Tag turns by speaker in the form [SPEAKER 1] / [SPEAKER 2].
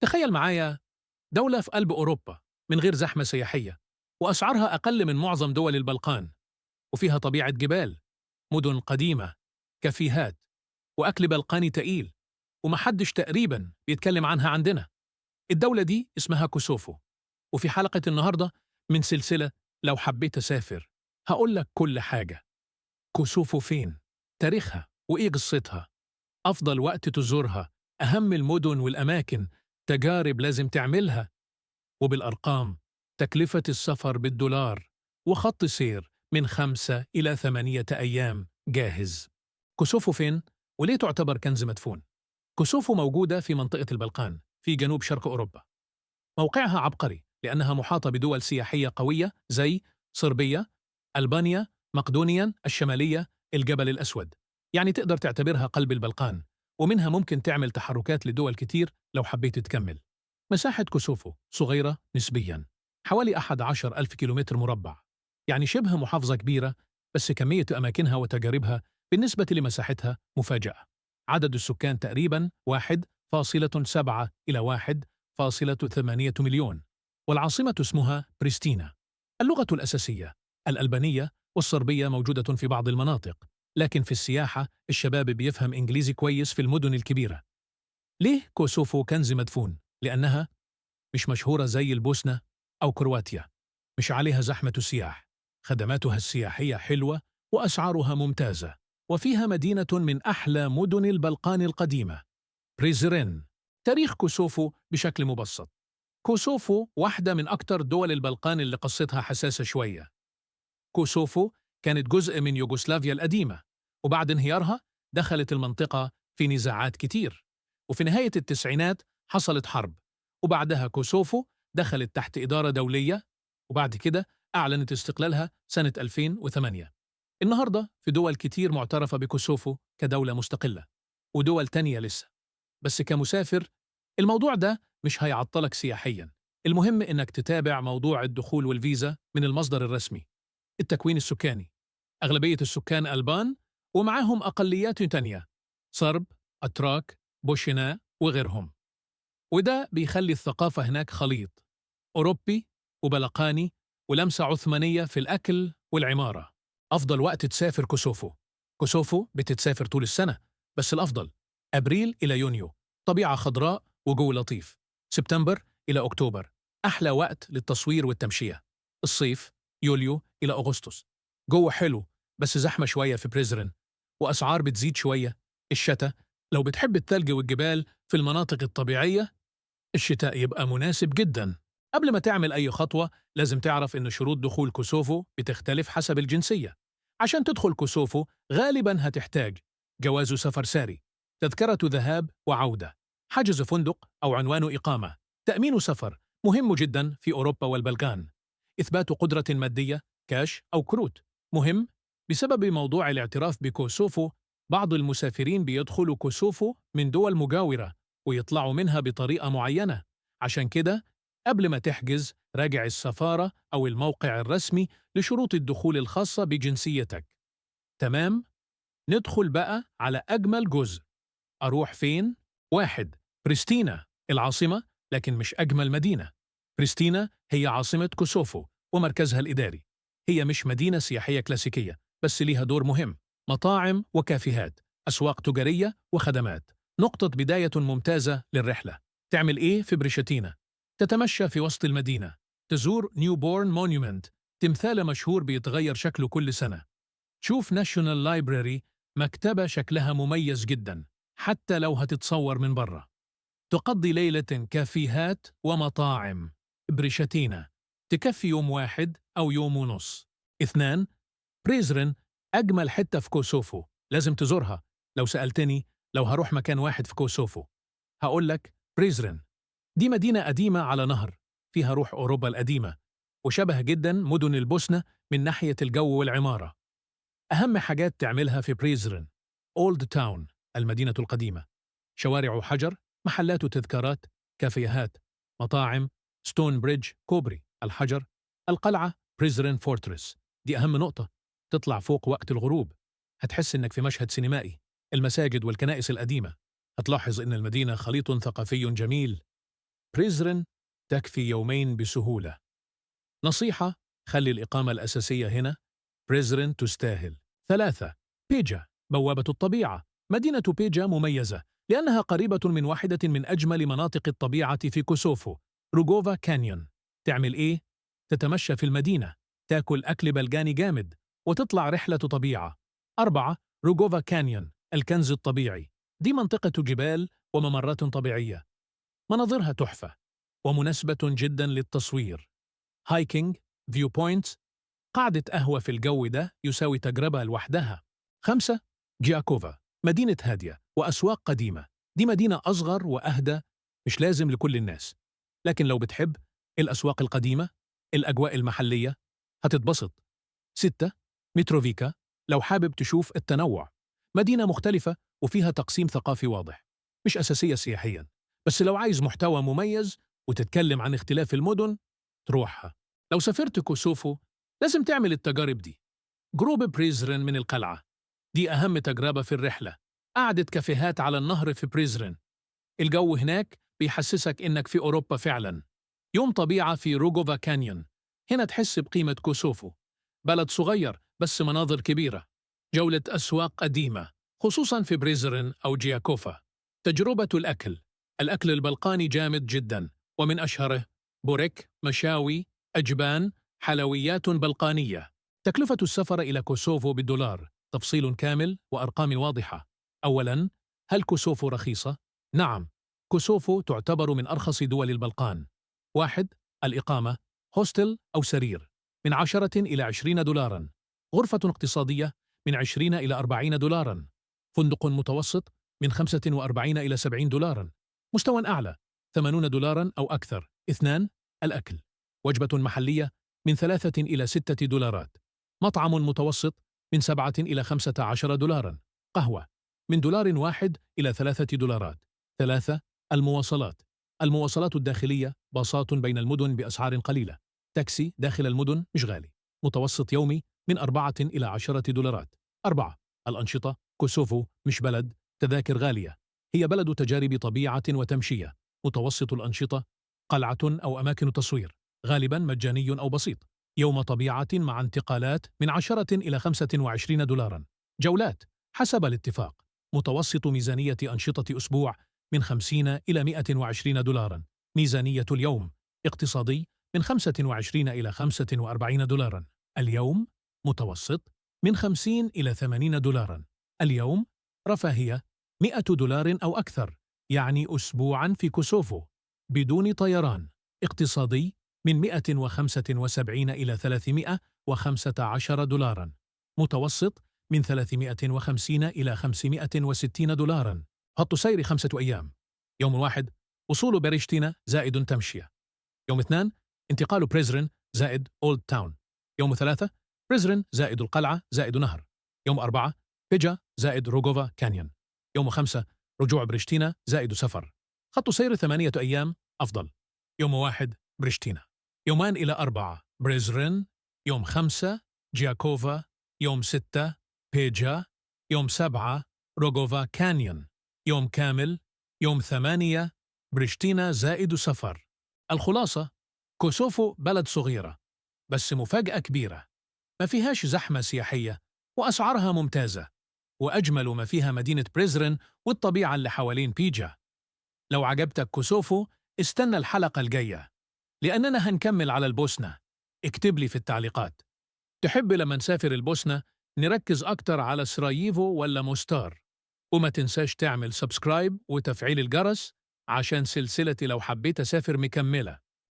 [SPEAKER 1] تخيل معايا دولة في قلب أوروبا من غير زحمة سياحية، وأسعارها أقل من معظم دول البلقان، وفيها طبيعة جبال، مدن قديمة، كافيهات، وأكل بلقاني تقيل ومحدش تقريبا بيتكلم عنها عندنا. الدولة دي اسمها كوسوفو، وفي حلقة النهاردة من سلسلة لو حبيت أسافر هقول لك كل حاجة. كوسوفو فين؟ تاريخها وإيه قصتها؟ أفضل وقت تزورها؟ أهم المدن والأماكن، تجارب لازم تعملها، وبالأرقام: تكلفة السفر بالدولار، وخط سير من 5 إلى 8 أيام جاهز. كوسوفو فين؟ وليه تعتبر كنز مدفون؟ كوسوفو موجودة في منطقة البلقان في جنوب شرق أوروبا. موقعها عبقري لأنها محاطة بدول سياحية قوية زي صربيا، ألبانيا، مقدونيا الشمالية، الجبل الأسود. يعني تقدر تعتبرها قلب البلقان، ومنها ممكن تعمل تحركات لدول كتير لو حبيت تكمل. مساحة كوسوفو صغيرة نسبياً، حوالي 11 ألف كيلومتر مربع، يعني شبه محافظة كبيرة، بس كمية أماكنها وتجاربها بالنسبة لمساحتها مفاجأة. عدد السكان تقريباً 1.7 إلى 1.8 مليون، والعاصمة اسمها بريستينا. اللغة الأساسية الألبانية والصربية موجودة في بعض المناطق، لكن في السياحة الشباب بيفهم إنجليزي كويس في المدن الكبيرة. ليه كوسوفو كنز مدفون؟ لأنها مش مشهورة زي البوسنة أو كرواتيا، مش عليها زحمة السياح، خدماتها السياحية حلوة وأسعارها ممتازة، وفيها مدينة من أحلى مدن البلقان القديمة، بريزرين. تاريخ كوسوفو بشكل مبسط: كوسوفو واحدة من أكتر دول البلقان اللي قصتها حساسة شوية. كوسوفو كانت جزء من يوغوسلافيا القديمة، وبعد انهيارها دخلت المنطقة في نزاعات كتير، وفي نهاية التسعينات حصلت حرب، وبعدها كوسوفو دخلت تحت إدارة دولية، وبعد كده أعلنت استقلالها سنة 2008. النهاردة في دول كتير معترفة بكوسوفو كدولة مستقلة، ودول تانية لسه. بس كمسافر الموضوع ده مش هيعطلك سياحيا، المهم إنك تتابع موضوع الدخول والفيزا من المصدر الرسمي. التكوين السكاني: أغلبية السكان ألبان، ومعاهم أقليات تانية: صرب، أتراك، بوشناء وغيرهم، وده بيخلي الثقافة هناك خليط أوروبي وبلقاني، ولمسة عثمانية في الأكل والعمارة. أفضل وقت تسافر كوسوفو: كوسوفو بتتسافر طول السنة، بس الأفضل أبريل إلى يونيو، طبيعة خضراء وجو لطيف. سبتمبر إلى أكتوبر، أحلى وقت للتصوير والتمشية. الصيف يوليو إلى أغسطس، جو حلو بس زحمة شوية في بريزرن، وأسعار بتزيد شوية. الشتاء لو بتحب الثلج والجبال في المناطق الطبيعية، الشتاء يبقى مناسب جدا. قبل ما تعمل أي خطوة لازم تعرف إن شروط دخول كوسوفو بتختلف حسب الجنسية. عشان تدخل كوسوفو غالبا هتحتاج جواز سفر ساري، تذكرة ذهاب وعودة، حجز فندق أو عنوان إقامة، تأمين سفر مهم جدا في أوروبا والبلقان، إثبات قدرة مادية كاش أو كروت مهم. بسبب موضوع الاعتراف بكوسوفو، بعض المسافرين بيدخلوا كوسوفو من دول مجاورة ويطلعوا منها بطريقة معينة. عشان كده قبل ما تحجز راجع السفارة أو الموقع الرسمي لشروط الدخول الخاصة بجنسيتك. تمام؟ ندخل بقى على أجمل جزء. أروح فين؟ 1. بريستينا العاصمة، لكن مش أجمل مدينة. بريستينا هي عاصمة كوسوفو ومركزها الإداري. هي مش مدينة سياحية كلاسيكية، بس ليها دور مهم: مطاعم وكافيهات، أسواق تجارية وخدمات، نقطة بداية ممتازة للرحلة. تعمل إيه في بريشتينا؟ تتمشى في وسط المدينة، تزور نيوبورن مونيومنت، تمثال مشهور بيتغير شكله كل سنة، تشوف ناشونال لايبراري، مكتبة شكلها مميز جدا حتى لو هتتصور من برا. تقضي ليلة كافيهات ومطاعم. بريشاتينا تكفي يوم واحد أو يوم ونص. 2. بريزرن أجمل حتة في كوسوفو، لازم تزورها. لو سألتني لو هروح مكان واحد في كوسوفو هقول لك بريزرن. دي مدينة قديمة على نهر، فيها روح أوروبا القديمة، وشبه جدا مدن البوسنة من ناحية الجو والعمارة. أهم حاجات تعملها في بريزرن: أولد تاون المدينة القديمة، شوارع حجر، محلات وتذكارات، كافيهات، مطاعم، ستون بريدج كوبري الحجر، القلعة بريزرن فورترس، دي أهم نقطة، تطلع فوق وقت الغروب هتحس إنك في مشهد سينمائي. المساجد والكنائس القديمة، هتلاحظ إن المدينة خليط ثقافي جميل. بريزرن تكفي يومين بسهولة. نصيحة: خلي الإقامة الأساسية هنا. بريزرن تستاهل. 3. بيجا بوابة الطبيعة. مدينة بيجا مميزة لأنها قريبة من واحدة من أجمل مناطق الطبيعة في كوسوفو، روغوفا كانيون. تعمل إيه؟ تتمشى في المدينة، تاكل أكل بلغاني جامد، وتطلع رحلة طبيعة. 4. روغوفا كانيون الكنز الطبيعي. دي منطقة جبال وممرات طبيعية، مناظرها تحفة ومناسبة جدا للتصوير. هايكينج، فيو بوينتس، قعدة قهوة في الجو ده يساوي تجربة لوحدها. 5. جياكوفا مدينة هادية وأسواق قديمة. دي مدينة أصغر وأهدى، مش لازم لكل الناس، لكن لو بتحب الأسواق القديمة، الأجواء المحلية، هتتبسط. 6. متروفيكا لو حابب تشوف التنوع. مدينة مختلفة وفيها تقسيم ثقافي واضح، مش أساسية سياحياً، بس لو عايز محتوى مميز وتتكلم عن اختلاف المدن تروحها. لو سافرت كوسوفو لازم تعمل التجارب دي. جروب بريزرن من القلعة، دي أهم تجربة في الرحلة. قعدة كافيهات على النهر في بريزرن، الجو هناك بيحسسك إنك في أوروبا فعلا. يوم طبيعة في روغوفا كانيون، هنا تحس بقيمة كوسوفو، بلد صغير بس مناظر كبيرة. جولة أسواق قديمة خصوصا في بريزرن أو جياكوفا. تجربة الأكل البلقاني جامد جدا، ومن أشهره بوريك، مشاوي، أجبان، حلويات بلقانية. تكلفة السفر إلى كوسوفو بالدولار، تفصيل كامل وأرقام واضحة. أولاً، هل كوسوفو رخيصة؟ نعم، كوسوفو تعتبر من أرخص دول البلقان. 1. الإقامة، هوستل أو سرير، من 10 إلى 20 دولاراً. غرفة اقتصادية، من 20 إلى 40 دولاراً. فندق متوسط، من 45 إلى 70 دولاراً. مستوى أعلى، 80 دولاراً أو أكثر. 2. الأكل، وجبة محلية، من 3 إلى 6 دولارات. مطعم متوسط، من 7 إلى 15 دولاراً. قهوة، من $1 إلى 3 دولارات. 3. المواصلات الداخلية، باصات بين المدن بأسعار قليلة. تاكسي داخل المدن مش غالي، متوسط يومي من 4 إلى 10 دولارات. 4. الأنشطة، كوسوفو مش بلد تذاكر غالية، هي بلد تجارب طبيعة وتمشية. متوسط الأنشطة، قلعة أو أماكن تصوير، غالبا مجاني أو بسيط. يوم طبيعة مع انتقالات، من 10 إلى 25 دولاراً. جولات حسب الاتفاق، متوسط ميزانية أنشطة أسبوع، من 50 إلى 120 دولاراً. ميزانية اليوم، اقتصادي، من 25 إلى 45 دولاراً. اليوم متوسط، من 50 إلى 80 دولاراً. اليوم رفاهية، 100 دولار أو أكثر، يعني أسبوعاً في كوسوفو بدون طيران. اقتصادي، من 175 إلى 315 دولاراً. متوسط، من 350 إلى 560 دولاراً. خط سير 5 أيام. يوم 1 وصول بريشتينا زائد تمشية. يوم 2 انتقال بريزرن زائد أولد تاون. يوم 3 بريزرن زائد القلعة زائد نهر. يوم 4 بيجا زائد روغوفا كانيون. يوم 5 رجوع بريشتينا زائد سفر. خط سير 8 أيام أفضل. يوم 1 بريشتينا، يومان إلى 4 بريزرن، يوم 5 جياكوفا، يوم 6 بيجا، يوم 7 روغوفا كانيون. يوم كامل، يوم 8 بريشتينا زائد سفر. الخلاصة، كوسوفو بلد صغيرة بس مفاجأة كبيرة، ما فيهاش زحمة سياحية، وأسعارها ممتازة، وأجمل ما فيها مدينة بريزرن والطبيعة اللي حوالين بيجا. لو عجبتك كوسوفو استنى الحلقة الجاية، لأننا هنكمل على البوسنة. اكتب لي في التعليقات، تحب لما نسافر البوسنة نركز أكتر على سراييفو ولا موستار؟ وما تنساش تعمل سبسكرايب وتفعيل الجرس عشان سلسلتي لو حبيت أسافر مكملة.